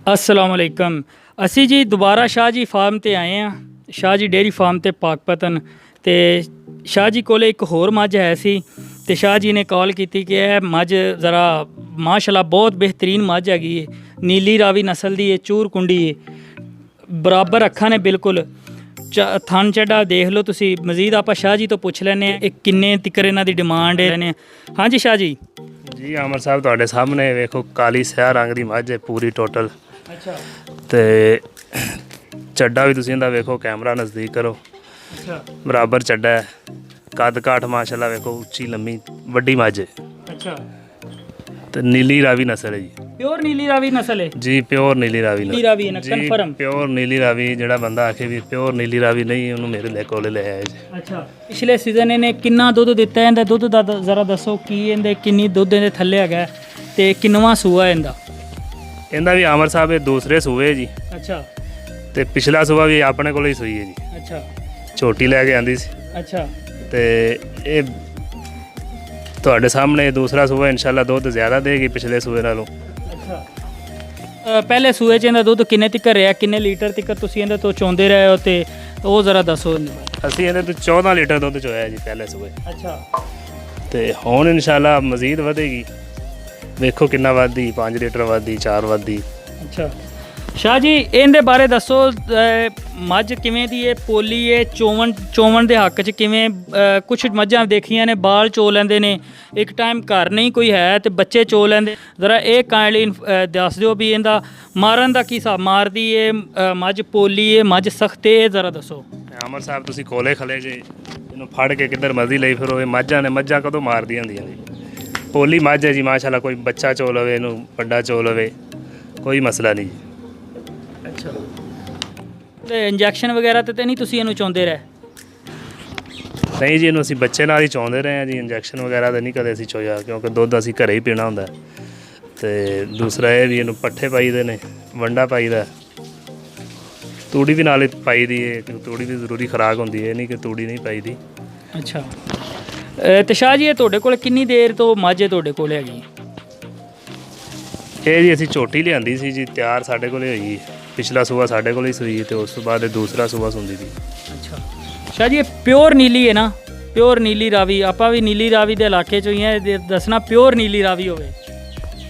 अस्सलाम वालेकुम। ਅਸੀਂ ਜੀ ਦੁਬਾਰਾ ਸ਼ਾਹ ਜੀ ਫਾਰਮ ਤੇ ਆਏ ਆ, ਸ਼ਾਹ ਜੀ ਡੇਅਰੀ ਫਾਰਮ ਤੇ ਪਾਕਪਤਨ। ਤੇ ਸ਼ਾਹ ਜੀ ਕੋਲੇ ਇੱਕ ਹੋਰ ਮੱਝ ਹੈ ਸੀ ਤੇ ਸ਼ਾਹ ਜੀ ਨੇ ਕਾਲ ਕੀਤੀ ਕਿ ਇਹ ਮੱਝ ਜ਼ਰਾ ਮਾਸ਼ਾਅੱਲਾ ਬਹੁਤ ਬਿਹਤਰੀਨ ਮੱਝ ਹੈਗੀ ਹੈ, ਨੀਲੀ ਰਾਵੀ ਨਸਲ ਦੀ ਹੈ, ਚੂਰ ਕੁੰਡੀ ਹੈ, ਬਰਾਬਰ ਅੱਖਾਂ ਨੇ ਬਿਲਕੁਲ। ਥਣ ਚੱਡਾ ਦੇਖ ਲਓ ਤੁਸੀਂ। ਮਜ਼ੀਦ ਆਪਾਂ ਸ਼ਾਹ ਜੀ ਤੋਂ ਪੁੱਛ ਲੈਂਦੇ ਹਾਂ ਇਹ ਕਿੰਨੇ ਤਿੱਕਰ ਇਹਨਾਂ ਦੀ ਡਿਮਾਂਡ ਹੈ। ਹਾਂਜੀ ਸ਼ਾਹ ਜੀ। ਜੀ ਆਮਰ ਸਾਹਿਬ ਤੁਹਾਡੇ ਸਾਹਮਣੇ ਵੇਖੋ, ਕਾਲੀ ਸਿਆਹ ਰੰਗ ਦੀ ਮੱਝ ਹੈ ਪੂਰੀ ਟੋਟਲ। ਅੱਛਾ। ਤੇ ਚੱਡਾ ਵੀ ਤੁਸੀਂ ਇਹਦਾ ਵੇਖੋ, ਕੈਮਰਾ ਨਜ਼ਦੀਕ ਕਰੋ। ਅੱਛਾ। ਬਰਾਬਰ ਚੱਡਾ ਹੈ, ਕੱਦ ਕਾਠ ਮਾਸ਼ਾਅੱਲਾ ਵੇਖੋ, ਉੱਚੀ ਲੰਮੀ ਵੱਡੀ ਮੱਝ ਹੈ। ਅੱਛਾ। ਤੇ ਨੀਲੀ ਰਾਵੀ ਨਸਲ ਹੈ ਜੀ। ਪਿਓਰ ਨੀਲੀ ਰਾਵੀ ਨਸਲ ਹੈ ਜੀ ਪਿਓਰ ਨੀਲੀ ਰਾਵੀ ਨੀਲੀ ਰਾਵੀ ਹੈ ਨਾ, ਜੀ, ਕਨਫਰਮ ਪਿਓਰ ਨੀਲੀ ਰਾਵੀ। ਜਿਹੜਾ ਬੰਦਾ ਆਖੇ ਵੀ ਪਿਓਰ ਨੀਲੀ ਰਾਵੀ ਨਹੀਂ, ਉਹਨੂੰ ਮੇਰੇ ਕੋਲ ਲੈ ਆਇਆ ਜੀ। ਅੱਛਾ। ਪਿਛਲੇ ਸੀਜ਼ਨ ਇਹਨੇ ਕਿੰਨਾ ਦੁੱਧ ਦਿੱਤਾ? ਇਹਦਾ ਦੁੱਧ ਦਾ ਜ਼ਰਾ ਦੱਸੋ, ਕੀ ਇਹਦੇ ਕਿੰਨੀ ਦੁੱਧ ਇਹਦੇ ਥੱਲੇ ਹੈਗਾ ਤੇ ਕਿੰਨਵਾਂ ਸੂਆ ਇਹਦਾ? ਇਹਦਾ ਵੀ ਆਮਰ ਸਾਹਿਬ ਇਹ ਦੂਸਰੇ ਸੂਏ ਜੀ। ਅੱਛਾ। ਤੇ ਪਿਛਲਾ ਸੂਆ ਵੀ ਆਪਣੇ ਕੋਲ ਹੀ ਸੂਈ ਹੈ ਜੀ। ਅੱਛਾ। ਛੋਟੀ ਲੈ ਕੇ ਆਂਦੀ ਸੀ। ਅੱਛਾ। ਤੇ ਇਹ ਤੁਹਾਡੇ ਸਾਹਮਣੇ ਦੂਸਰਾ ਸੂਆ ਇਨਸ਼ਾਅੱਲਾ ਦੁੱਧ ਜ਼ਿਆਦਾ ਦੇਗੀ ਪਿਛਲੇ ਸੂਏ ਨਾਲੋਂ। ਅੱਛਾ। ਪਹਿਲੇ ਸੂਏ 'ਚ ਇਹਦਾ ਦੁੱਧ ਕਿੰਨੇ ਤੱਕ ਰਿਹਾ, ਕਿੰਨੇ ਲੀਟਰ ਤੱਕ ਤੁਸੀਂ ਇਹਦੇ ਤੋਂ ਚੋਂਦੇ ਰਹੇ ਹੋ ਤੇ ਉਹ ਜ਼ਰਾ ਦੱਸੋ। ਅਸੀਂ ਇਹਦੇ ਤੋਂ 14 ਲੀਟਰ ਦੁੱਧ ਚੋਇਆ ਜੀ ਪਹਿਲੇ ਸੂਏ। ਅੱਛਾ। ਤੇ ਹੁਣ ਇਨਸ਼ਾਅੱਲਾ ਮਜ਼ੀਦ ਵਧੇਗੀ, ਵੇਖੋ ਕਿੰਨਾ ਵੱਧਦੀ, 5 ਲੀਟਰ ਵੱਧਦੀ, 4 ਵੱਧਦੀ। ਅੱਛਾ। ਸ਼ਾਹ ਜੀ ਇਹਦੇ ਬਾਰੇ ਦੱਸੋ, ਮੱਝ ਕਿਵੇਂ ਦੀ ਹੈ, ਪੋਲੀ ਹੈ, ਚੋਵਣ ਦੇ ਹੱਕ 'ਚ ਕਿਵੇਂ? ਕੁਛ ਮੱਝਾਂ ਦੇਖੀਆਂ ਨੇ ਬਾਲ ਚੋ ਲੈਂਦੇ ਨੇ, ਇੱਕ ਟਾਈਮ ਘਰ ਨਹੀਂ ਕੋਈ ਹੈ ਤੇ ਬੱਚੇ ਚੋ ਲੈਂਦੇ। ਜ਼ਰਾ ਇਹ ਕਾਇੰਡਲੀ ਦੱਸ ਦਿਓ ਵੀ ਇਹਦਾ ਮਾਰਨ ਦਾ ਕੀ ਹਿਸਾਬ ਮਾਰਦੀ ਹੈ, ਮੱਝ ਪੋਲੀ ਹੈ, ਮੱਝ ਸਖਤ ਹੈ, ਜ਼ਰਾ ਦੱਸੋ। ਆਮਰ ਸਾਹਿਬ ਤੁਸੀਂ ਕੋਲੇ ਖਲੇ ਜੇ, ਇਹਨੂੰ ਫੜ ਕੇ ਕਿੱਧਰ ਮਰਜ਼ੀ ਲਈ ਫਿਰੋ। ਇਹ ਮੱਝਾਂ ਕਦੋਂ ਮਾਰਦੀਆਂ ਹੁੰਦੀਆਂ ਜੀ? ਪੋਲੀ ਮੱਝ ਹੈ ਜੀ ਮਾਸ਼ਾਅੱਲਾ, ਕੋਈ ਬੱਚਾ ਚੋ ਲਵੇ, ਇਹਨੂੰ ਵੱਡਾ ਚੋ ਲਵੇ, ਕੋਈ ਮਸਲਾ ਨਹੀਂ ਜੀ। ਅੱਛਾ। ਤੇ ਇੰਜੈਕਸ਼ਨ ਵਗੈਰਾ ਤੇ ਨਹੀਂ ਤੁਸੀਂ ਇਹਨੂੰ ਚਾਹੁੰਦੇ ਰਹੇ? ਨਹੀਂ ਜੀ, ਇਹਨੂੰ ਅਸੀਂ ਬੱਚੇ ਨਾਲ ਹੀ ਚਾਹੁੰਦੇ ਰਹੇ ਹਾਂ ਜੀ। ਇੰਜੈਕਸ਼ਨ ਵਗੈਰਾ ਤਾਂ ਨਹੀਂ ਕਦੇ ਅਸੀਂ ਚੋਇਆ, ਕਿਉਂਕਿ ਦੁੱਧ ਅਸੀਂ ਘਰੇ ਹੀ ਪੀਣਾ ਹੁੰਦਾ। ਤੇ ਦੂਸਰਾ ਇਹ ਵੀ ਇਹਨੂੰ ਪੱਠੇ ਪਾਈਦੇ ਨੇ, ਵੰਡਾ ਪਾਈਦਾ, ਤੂੜੀ ਵੀ ਨਾਲ ਪਾਈ ਦੀ ਹੈ। ਤੂੜੀ ਵੀ ਜ਼ਰੂਰੀ ਖੁਰਾਕ ਹੁੰਦੀ ਹੈ, ਇਹ ਨਹੀਂ ਕਿ ਤੂੜੀ ਨਹੀਂ ਪਾਈ ਦੀ। ਅੱਛਾ। ਤੇ ਸ਼ਾਹ ਜੀ ਇਹ ਤੁਹਾਡੇ ਕੋਲ ਕਿੰਨੀ ਦੇਰ ਤੋਂ ਮੱਝ ਤੁਹਾਡੇ ਕੋਲ ਹੈਗੀ? ਇਹ ਜੀ ਅਸੀਂ ਝੋਟੀ ਲਿਆਂਦੀ ਸੀ ਜੀ, ਤਿਆਰ ਸਾਡੇ ਕੋਲ ਹੋਈ। ਪਿਛਲਾ ਸੂਆ ਸਾਡੇ ਕੋਲ ਹੀ ਸੂਈ ਤੇ ਉਸ ਤੋਂ ਬਾਅਦ ਇਹ ਦੂਸਰਾ ਸੂਆ ਸੁੰਦੀ ਸੀ। ਅੱਛਾ। ਸ਼ਾਹ ਜੀ ਇਹ ਪਿਓਰ ਨੀਲੀ ਹੈ ਨਾ, ਪਿਓਰ ਨੀਲੀ ਰਾਵੀ? ਆਪਾਂ ਵੀ ਨੀਲੀ ਰਾਵੀ ਦੇ ਇਲਾਕੇ 'ਚੋਂ ਹੀ ਹੈ, ਦੱਸਣਾ ਪਿਓਰ ਨੀਲੀ ਰਾਵੀ ਹੋਵੇ।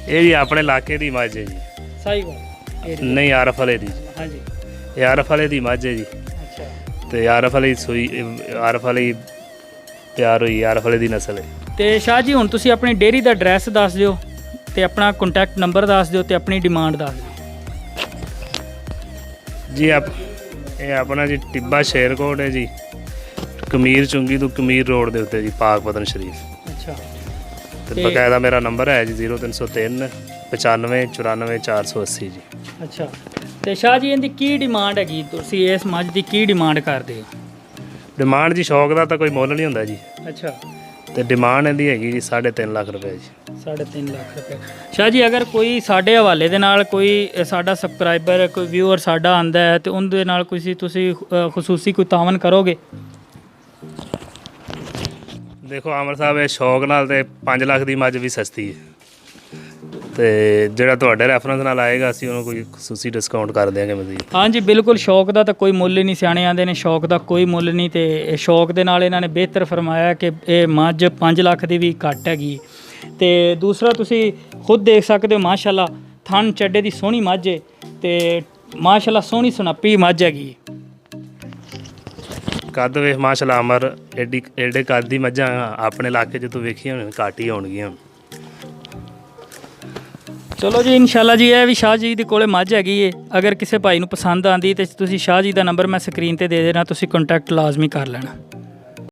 ਇਹ ਜੀ ਆਪਣੇ ਇਲਾਕੇ ਦੀ ਮੱਝ ਹੈ ਜੀ। ਸਹੀ ਗੱਲ ਨਹੀਂ, ਆਰਫ ਵਾਲੇ ਦੀ। ਹਾਂਜੀ। ਇਹ ਆਰਫ ਵਾਲੇ ਦੀ ਮੱਝ ਹੈ ਜੀ। ਅੱਛਾ। ਤੇ ਆਰਫ ਵਾਲੀ ਸੂਈ, ਆਰਫ ਵਾਲੀ ਤਿਆਰ ਹੋਈ, ਆਰਫ ਵਾਲੇ ਦੀ ਨਸਲ ਹੈ। ਤੇ ਸ਼ਾਹ ਜੀ ਹੁਣ ਤੁਸੀਂ ਆਪਣੀ ਡੇਅਰੀ ਦਾ ਐਡਰੈਸ ਦੱਸ ਦਿਓ ਤੇ ਆਪਣਾ ਕੰਟੈਕਟ ਨੰਬਰ ਦੱਸ ਦਿਓ ਤੇ ਆਪਣੀ ਡਿਮਾਂਡ ਦੱਸ ਦਿਓ ਜੀ। ਇਹ ਆਪਣਾ ਜੀ ਟਿੱਬਾ ਸ਼ੇਰਕੋਟ ਹੈ ਜੀ, ਕਮੀਰ ਚੁੰਗੀ ਤੋਂ ਕਮੀਰ ਰੋਡ ਦੇ ਉੱਤੇ ਜੀ, ਪਾਕਪਤਨ ਸ਼ਰੀਫ। ਅੱਛਾ। ਤੇ ਬਕਾਇਦਾ ਮੇਰਾ ਨੰਬਰ ਹੈ ਜੀ 0303 95 94 480 ਜੀ। ਅੱਛਾ। ਤੇ ਸ਼ਾਹ ਜੀ ਇਹਦੀ ਕੀ ਡਿਮਾਂਡ ਹੈਗੀ? ਤੁਸੀਂ ਇਸ ਮੱਝ ਦੀ ਕੀ ਡਿਮਾਂਡ ਕਰਦੇ ਹੋ? ਡਿਮਾਂਡ ਜੀ ਸ਼ੌਕ ਦਾ ਤਾਂ ਕੋਈ ਮੁੱਲ ਨਹੀਂ ਹੁੰਦਾ ਜੀ। ਅੱਛਾ। ਤੇ ਡਿਮਾਂਡ ਇਹਦੀ ਹੈਗੀ ਜੀ 3.5 ਲੱਖ ਰੁਪਏ ਜੀ। 3.5 ਲੱਖ ਰੁਪਏ। ਸ਼ਾਹ ਜੀ ਅਗਰ ਕੋਈ ਸਾਡੇ ਹਵਾਲੇ ਦੇ ਨਾਲ ਕੋਈ ਸਾਡਾ ਸਬਸਕ੍ਰਾਈਬਰ, ਕੋਈ ਵਿਊਅਰ ਸਾਡਾ ਆਂਦਾ ਹੈ ਤੇ ਉਹਦੇ ਨਾਲ ਤੁਸੀਂ ਖਸੂਸੀ ਕੋਈ ਤਾਵਨ ਕਰੋਗੇ? ਦੇਖੋ ਆਮਰ ਸਾਹਿਬ, ਇਹ ਸ਼ੌਕ ਨਾਲ ਤੇ 5 ਲੱਖ ਦੀ ਮੱਝ ਵੀ ਸਸਤੀ ਹੈ। ਤੇ ਜਿਹੜਾ ਤੁਹਾਡੇ ਰੈਫਰੈਂਸ ਨਾਲ ਆਏਗਾ ਅਸੀਂ ਉਹਨੂੰ ਕੋਈ ਖਸੂਸੀ ਡਿਸਕਾਊਂਟ ਕਰ ਦਿਆਂਗੇ ਮਜ਼ੀਦ। ਹਾਂਜੀ ਬਿਲਕੁਲ। ਸ਼ੌਕ ਦਾ ਤਾਂ ਕੋਈ ਮੁੱਲ ਹੀ ਨਹੀਂ, ਸਿਆਣੇ ਆਂਦੇ ਨੇ ਸ਼ੌਕ ਦਾ ਕੋਈ ਮੁੱਲ ਨਹੀਂ। ਤੇ ਸ਼ੌਕ ਦੇ ਨਾਲ ਇਹਨਾਂ ਨੇ ਬਿਹਤਰ ਫਰਮਾਇਆ ਕਿ ਇਹ ਮੱਝ 5 ਲੱਖ ਦੀ ਵੀ ਘੱਟ ਹੈਗੀ। ਤੇ ਦੂਸਰਾ ਤੁਸੀਂ ਖੁਦ ਦੇਖ ਸਕਦੇ ਹੋ ਮਾਸ਼ਾਅੱਲਾ, ਥਣ ਚੱਡੇ ਦੀ ਸੋਹਣੀ ਮੱਝ ਹੈ ਤੇ ਮਾਸ਼ਾਅੱਲਾ ਸੋਹਣੀ ਸੁਨੱਪੀ ਮੱਝ ਹੈਗੀ। ਕੱਦ ਵੇਖ ਮਾਸ਼ਾਅੱਲਾ ਅਮਰ, ਐਡੇ ਕੱਦ ਦੀ ਮੱਝਾਂ ਆਪਣੇ ਇਲਾਕੇ 'ਚ ਤੂੰ ਵੇਖੀਆਂ ਹੋਣ, ਘੱਟ ਹੀ ਹੋਣਗੀਆਂ। ਚਲੋ ਜੀ, ਇਨਸ਼ਾਅੱਲਾ ਜੀ ਇਹ ਵੀ ਸ਼ਾਹ ਜੀ ਦੇ ਕੋਲੇ ਮੱਝ ਹੈਗੀ ਹੈ। ਅਗਰ ਕਿਸੇ ਭਾਈ ਨੂੰ ਪਸੰਦ ਆਉਂਦੀ ਤੇ ਤੁਸੀਂ ਸ਼ਾਹ ਜੀ ਦਾ ਨੰਬਰ ਮੈਂ ਸਕਰੀਨ ਤੇ ਦੇ ਦੇਣਾ, ਤੁਸੀਂ ਕੰਟੈਕਟ ਲਾਜ਼ਮੀ ਕਰ ਲੈਣਾ।